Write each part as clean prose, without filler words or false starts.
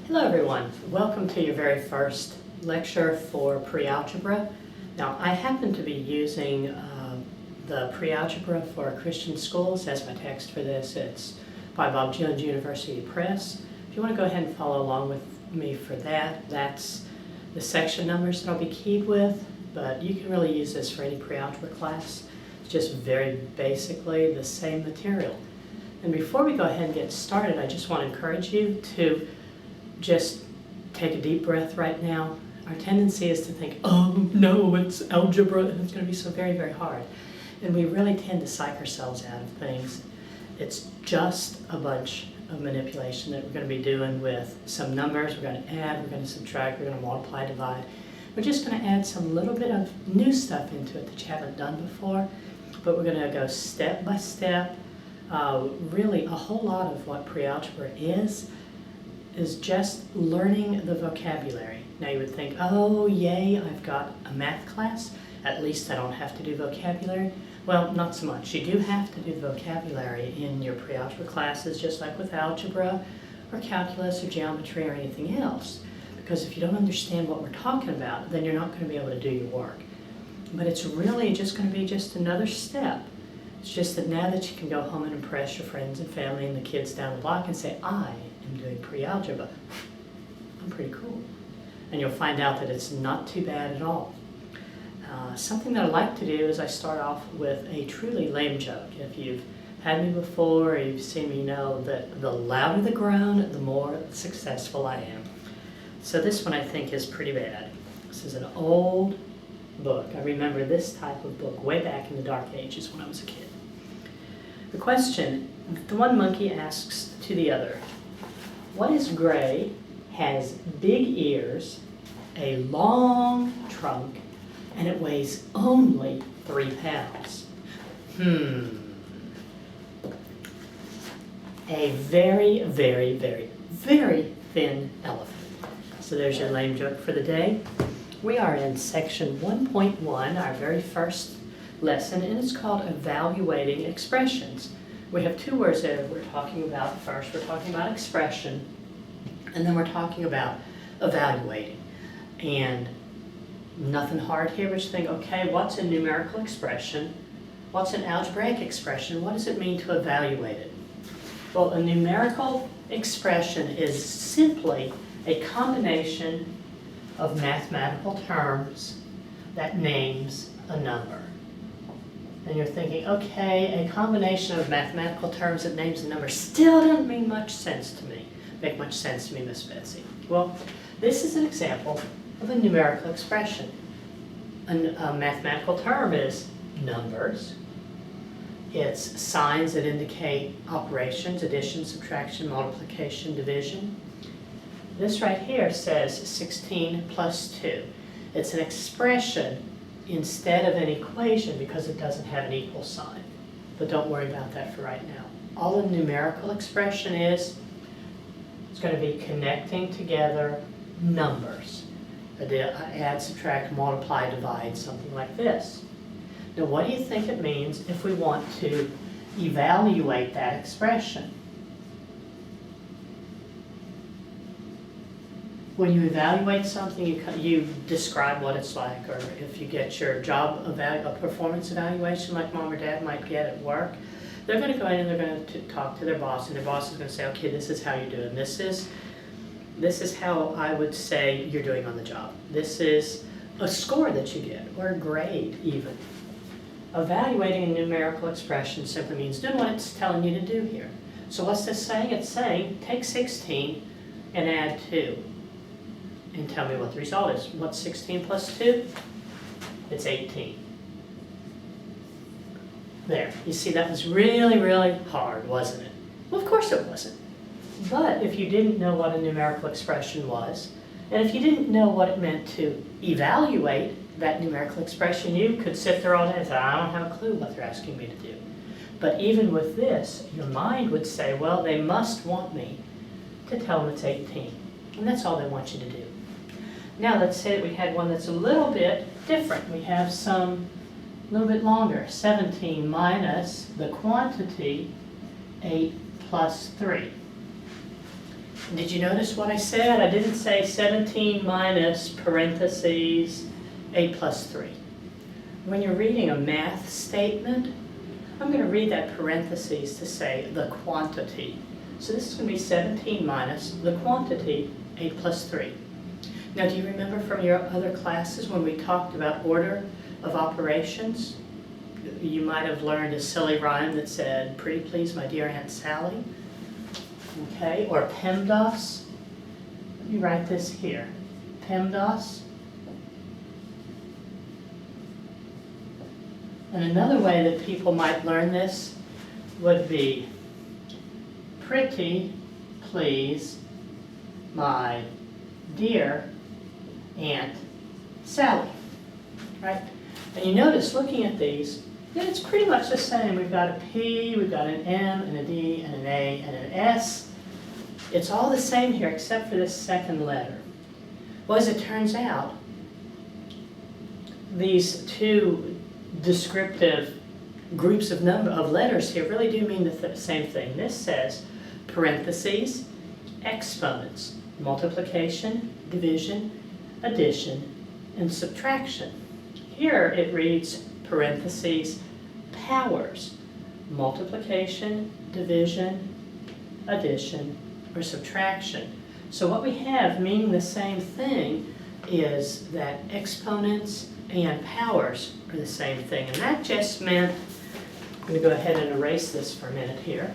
Hello everyone, welcome to your very first lecture for Pre-Algebra. Now I happen to be using the Pre-Algebra for Christian Schools as my text for this. It's by Bob Jones University Press. If you want to go ahead and follow along with me for that, that's the section numbers that I'll be keyed with, but you can really use this for any Pre-Algebra class. It's just very basically the same material. And before we go ahead and get started, I just want to encourage you to just take a deep breath right now. Our tendency is to think, oh no, it's algebra and it's going to be so very, very hard. And we really tend to psych ourselves out of things. It's just a bunch of manipulation that we're going to be doing with some numbers. We're going to add, we're going to subtract, we're going to multiply, divide. We're just going to add some little bit of new stuff into it that you haven't done before. But we're going to go step by step. Really a whole lot of what pre-algebra is just learning the vocabulary. Now you would think, oh yay, I've got a math class, at least I don't have to do vocabulary. Well, not so much. You do have to do the vocabulary in your pre-algebra classes, just like with algebra or calculus or geometry or anything else. Because if you don't understand what we're talking about, then you're not going to be able to do your work. But it's really just going to be just another step. It's just that now that you can go home and impress your friends and family and the kids down the block and say, I am doing pre-algebra. I'm pretty cool. And you'll find out that it's not too bad at all. Something that I like to do is I start off with a truly lame joke. If you've had me before or you've seen me, you know that the louder the groan, the more successful I am. So this one I think is pretty bad. This is an old book. I remember this type of book way back in the dark ages when I was a kid. The question, the one monkey asks to the other, what is gray, has big ears, a long trunk, and it weighs only 3 pounds? A very, very, very, very thin elephant. So there's your lame joke for the day. We are in section 1.1, our very first lesson, and it's called Evaluating Expressions. We have 2 words there we're talking about. First, we're talking about expression, and then we're talking about evaluating. And nothing hard here, but you think, okay, what's a numerical expression? What's an algebraic expression? What does it mean to evaluate it? Well, a numerical expression is simply a combination of mathematical terms that names a number. And you're thinking, okay, a combination of mathematical terms that names a number still doesn't make much sense to me, Miss Betsy. Well, this is an example of a numerical expression. A mathematical term is numbers. It's signs that indicate operations, addition, subtraction, multiplication, division. This right here says 16 plus 2. It's an expression instead of an equation because it doesn't have an equal sign. But don't worry about that for right now. All a numerical expression is, it's going to be connecting together numbers. Add, subtract, multiply, divide, something like this. Now what do you think it means if we want to evaluate that expression? When you evaluate something, you describe what it's like, or if you get your job a performance evaluation like mom or dad might get at work, they're going to go in and they're going to talk to their boss, and their boss is going to say, okay, this is how you do it. And this is how I would say you're doing on the job. This is a score that you get, or a grade even. Evaluating a numerical expression simply means doing what it's telling you to do here. So what's this saying? It's saying take 16 and add 2. And tell me what the result is. What's 16 plus 2? It's 18. There. You see, that was really, really hard, wasn't it? Well, of course it wasn't. But if you didn't know what a numerical expression was, and if you didn't know what it meant to evaluate that numerical expression, you could sit there all day and say, I don't have a clue what they're asking me to do. But even with this, your mind would say, well, they must want me to tell them it's 18. And that's all they want you to do. Now let's say that we had one that's a little bit different. We have some a little bit longer. 17 minus the quantity 8 plus 3. Did you notice what I said? I didn't say 17 minus parentheses 8 plus 3. When you're reading a math statement, I'm going to read that parentheses to say the quantity. So this is going to be 17 minus the quantity 8 plus 3. Now, do you remember from your other classes when we talked about order of operations? You might have learned a silly rhyme that said, "Pretty please, my dear Aunt Sally." Okay, or PEMDAS. Let me write this here. PEMDAS. And another way that people might learn this would be, "Pretty please, my dear Aunt Sally." Right? And you notice looking at these, that it's pretty much the same. We've got a P, we've got an M, and a D, and an A, and an S. It's all the same here except for this second letter. Well, as it turns out, these two descriptive groups of letters here really do mean the same thing. This says parentheses, exponents, multiplication, division, addition, and subtraction. Here it reads parentheses, powers, multiplication, division, addition, or subtraction. So what we have meaning the same thing is that exponents and powers are the same thing. And that just meant, I'm going to go ahead and erase this for a minute here.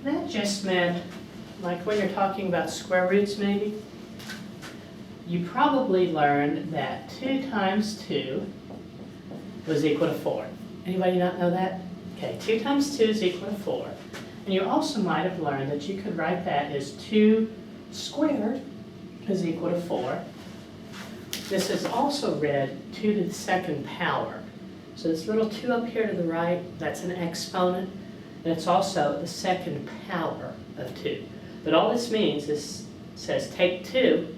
That just meant, like when you're talking about square roots maybe, you probably learned that 2 times 2 was equal to 4. Anybody not know that? Okay, 2 times 2 is equal to 4. And you also might have learned that you could write that as 2 squared is equal to 4. This is also read 2 to the second power. So this little 2 up here to the right, that's an exponent, and it's also the second power of 2. But all this means is says take 2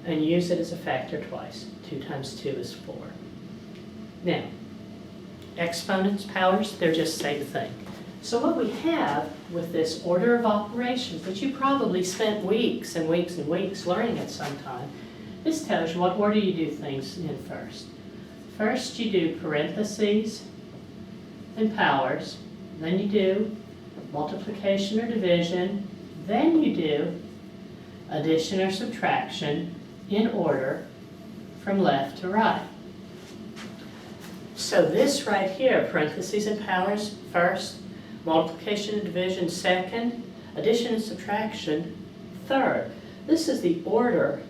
and use it as a factor twice. 2 times 2 is 4. Now, exponents, powers, they're just the same thing. So what we have with this order of operations that you probably spent weeks and weeks and weeks learning at some time, this tells you what order you do things in first. First you do parentheses and powers, then you do multiplication or division, then you do addition or subtraction in order from left to right. So this right here, parentheses and powers first, multiplication and division second, addition and subtraction third. This is the order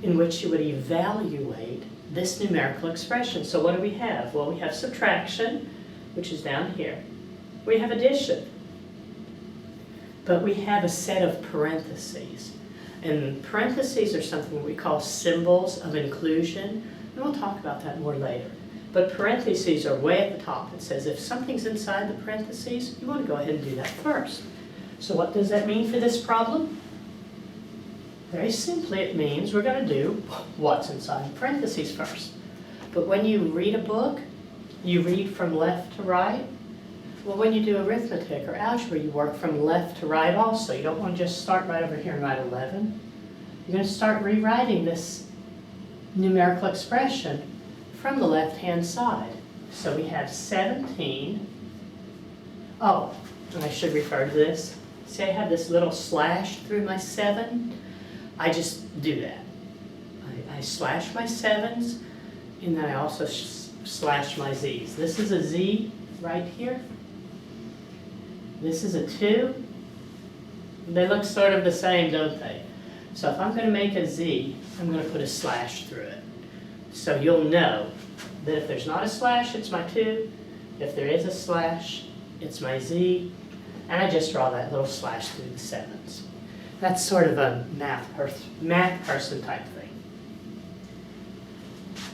in which you would evaluate this numerical expression. So what do we have? Well, we have subtraction, which is down here. We have addition, but we have a set of parentheses. And parentheses are something we call symbols of inclusion, and we'll talk about that more later. But parentheses are way at the top. It says if something's inside the parentheses, you want to go ahead and do that first. So what does that mean for this problem? Very simply, it means we're going to do what's inside the parentheses first. But when you read a book, you read from left to right. Well, when you do arithmetic or algebra, you work from left to right also. You don't want to just start right over here and write 11. You're going to start rewriting this numerical expression from the left-hand side. So we have 17. Oh, and I should refer to this. See, I have this little slash through my 7. I just do that. I slash my 7s, and then I also slash my z's. This is a z right here. This is a 2. They look sort of the same, don't they? So if I'm going to make a z, I'm going to put a slash through it. So you'll know that if there's not a slash, it's my 2. If there is a slash, it's my z. And I just draw that little slash through the 7s. That's sort of a math person type thing.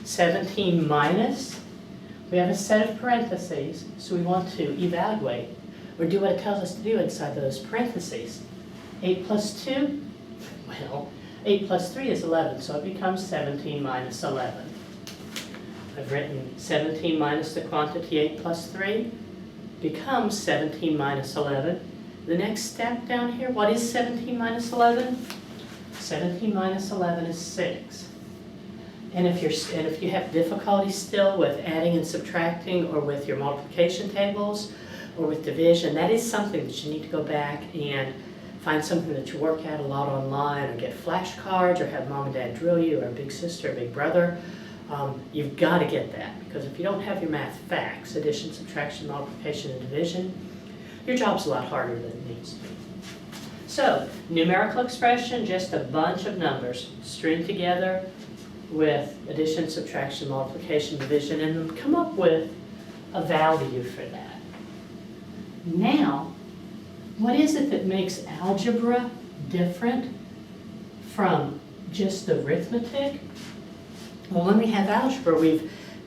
17 minus, we have a set of parentheses, so we want to evaluate or do what it tells us to do inside those parentheses. 8 plus 2, well, 8 plus 3 is 11, so it becomes 17 minus 11. I've written 17 minus the quantity 8 plus 3 becomes 17 minus 11. The next step down here, what is 17 minus 11? 17 minus 11 is 6. And if you have difficulty still with adding and subtracting, or with your multiplication tables, or with division, that is something that you need to go back and find something that you work at a lot online, or get flashcards, or have mom and dad drill you, or a big sister, or big brother. You've got to get that, because if you don't have your math facts, addition, subtraction, multiplication, and division, your job's a lot harder than it needs to be. So, numerical expression, just a bunch of numbers stringed together with addition, subtraction, multiplication, division, and come up with a value for that. Now, what is it that makes algebra different from just arithmetic? Well, when we have algebra,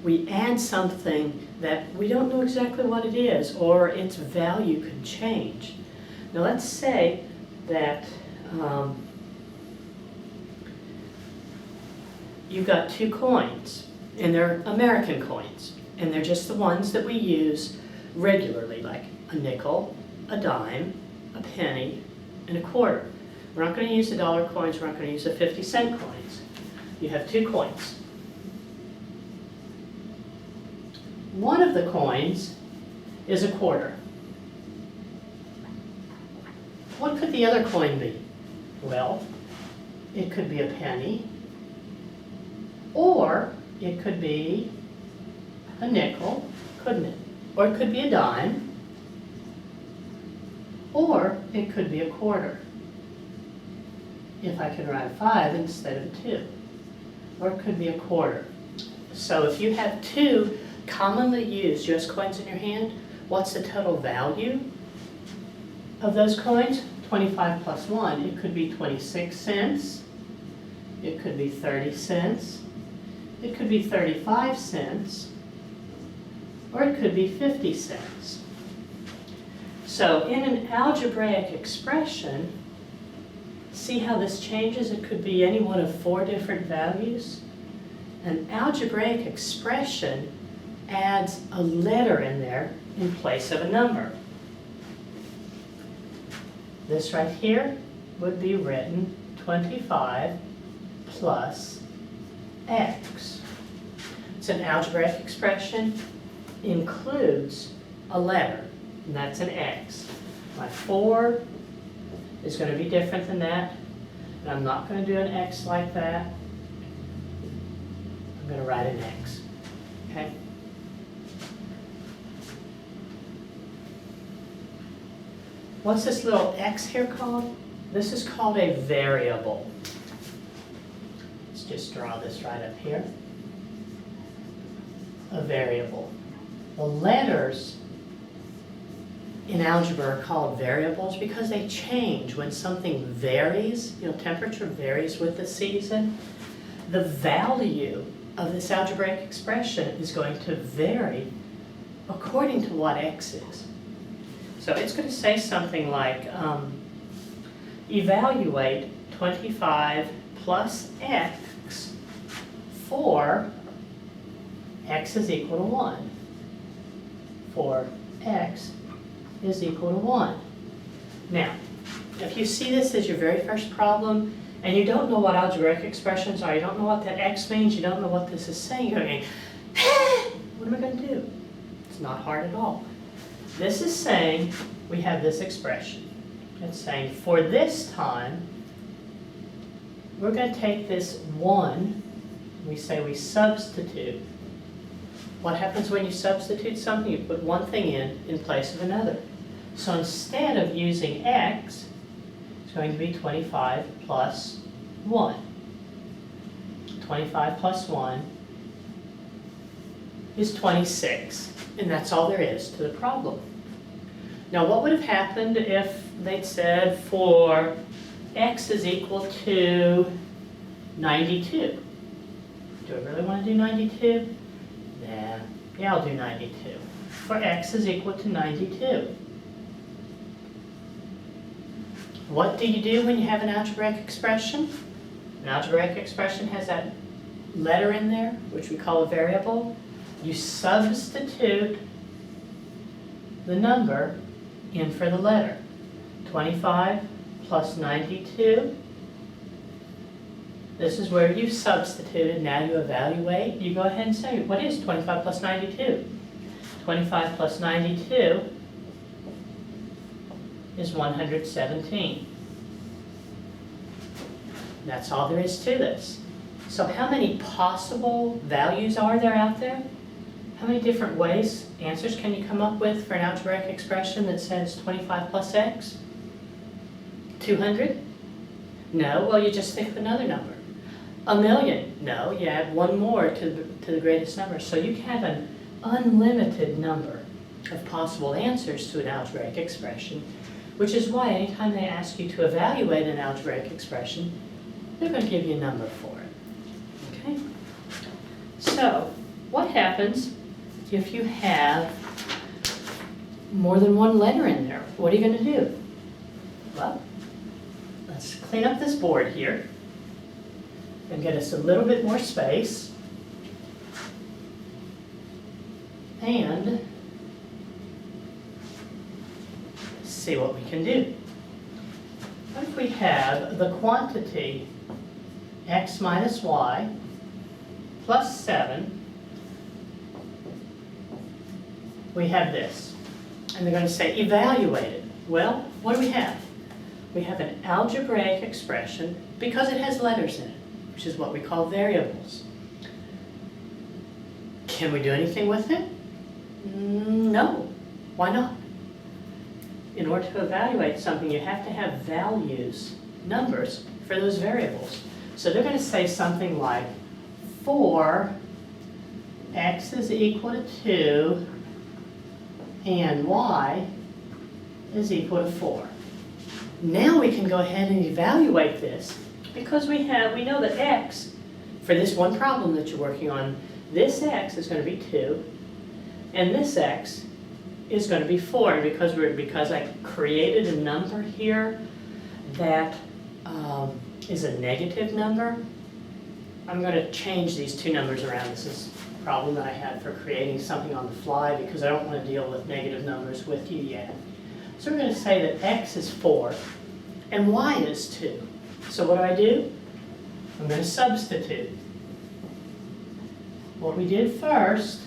we add something that we don't know exactly what it is, or its value could change. Now let's say that you've got 2 coins, and they're American coins, and they're just the ones that we use regularly, like a nickel, a dime, a penny, and a quarter. We're not going to use the dollar coins, we're not going to use the 50-cent coins. You have 2 coins. One of the coins is a quarter. What could the other coin be? Well, it could be a penny, or it could be a nickel, couldn't it? Or it could be a dime, or it could be a quarter, if I could write a 5 instead of a 2. Or it could be a quarter. So if you have 2 commonly used US coins in your hand, what's the total value of those coins? 25 plus 1. It could be 26 cents. It could be 30 cents. It could be 35 cents. Or it could be 50 cents. So in an algebraic expression, see how this changes? It could be any one of 4 different values. An algebraic expression adds a letter in there in place of a number. This right here would be written 25 plus x. It's an algebraic expression, includes a letter, and that's an x. My 4 is going to be different than that, and I'm not going to do an x like that. I'm going to write an x, okay? What's this little x here called? This is called a variable. Let's just draw this right up here. A variable. The letters in algebra are called variables because they change when something varies. You know, temperature varies with the season. The value of this algebraic expression is going to vary according to what x is. So it's going to say something like, evaluate 25 plus x for x is equal to 1. For x is equal to 1. Now, if you see this as your very first problem, and you don't know what algebraic expressions are, you don't know what that x means, you don't know what this is saying, you're going, what am I going to do? It's not hard at all. This is saying we have this expression. It's saying for this time, we're going to take this 1, we say we substitute. What happens when you substitute something? You put one thing in place of another. So instead of using x, it's going to be 25 plus 1. 25 plus 1 is 26. And that's all there is to the problem. Now what would have happened if they'd said for x is equal to 92? Do I really want to do 92? Nah. Yeah, I'll do 92. For x is equal to 92. What do you do when you have an algebraic expression? An algebraic expression has that letter in there, which we call a variable. You substitute the number in for the letter. 25 plus 92. This is where you've substituted. Now you evaluate. You go ahead and say, what is 25 plus 92? 25 plus 92 is 117. That's all there is to this. So how many possible values are there out there? How many different ways, answers can you come up with for an algebraic expression that says 25 plus x? 200? No, well you just think of another number. 1,000,000? No, you add one more to the greatest number. So you can have an unlimited number of possible answers to an algebraic expression, which is why anytime they ask you to evaluate an algebraic expression, they're going to give you a number for it. Okay? So, what happens if you have more than one letter in there? What are you going to do? Well, let's clean up this board here and get us a little bit more space. And see what we can do. What if we have the quantity x minus y plus 7, we have this. And they're going to say evaluate it. Well, what do we have? We have an algebraic expression because it has letters in it, which is what we call variables. Can we do anything with it? No. Why not? In order to evaluate something, you have to have values, numbers, for those variables. So they're going to say something like 4 x is equal to 2 and y is equal to 4. Now we can go ahead and evaluate this because we know that x, for this one problem that you're working on, this x is going to be 2 and this x is going to be 4. And because I created a number here that is a negative number, I'm going to change these two numbers around. This is a problem that I had for creating something on the fly because I don't want to deal with negative numbers with you yet. So we're going to say that x is 4 and y is 2. So what do? I'm going to substitute. What we did first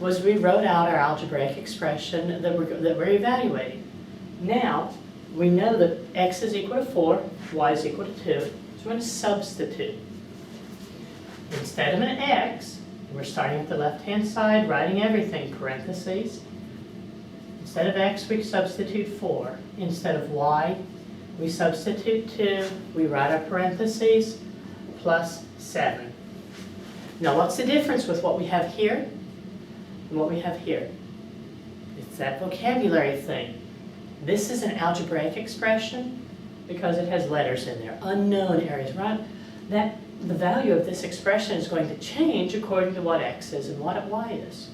was we wrote out our algebraic expression that we're evaluating. Now, we know that x is equal to 4, y is equal to 2, so we're going to substitute. Instead of an x, we're starting at the left-hand side, writing everything, parentheses. Instead of x, we substitute 4. Instead of y, we substitute 2. We write our parentheses, plus 7. Now, what's the difference with what we have here and what we have here? It's that vocabulary thing. This is an algebraic expression because it has letters in there, unknown areas, right? That the value of this expression is going to change according to what x is and what y is.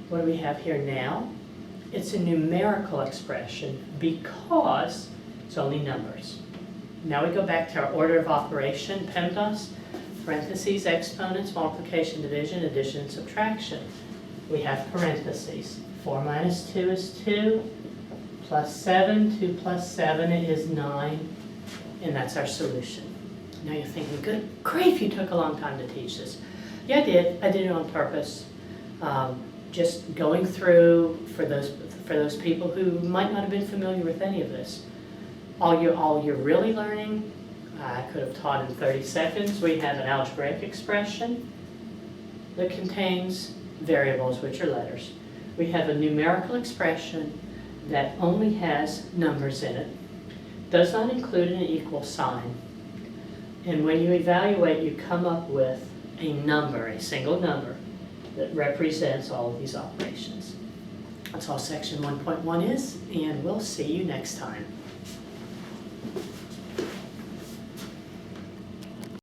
What do we have here now? It's a numerical expression because it's only numbers. Now we go back to our order of operation, PEMDAS, parentheses, exponents, multiplication, division, addition, and subtraction. We have parentheses. 4 minus 2 is 2, plus 7, 2 plus 7 is 9, and that's our solution. Now you're thinking, good grief, you took a long time to teach this. Yeah, I did. I did it on purpose. Just going through for those people who might not have been familiar with any of this. All you're really learning, I could have taught in 30 seconds. We have an algebraic expression that contains variables, which are letters. We have a numerical expression that only has numbers in it, does not include an equal sign. And when you evaluate, you come up with a number, a single number, that represents all of these operations. That's all section 1.1 is, and we'll see you next time.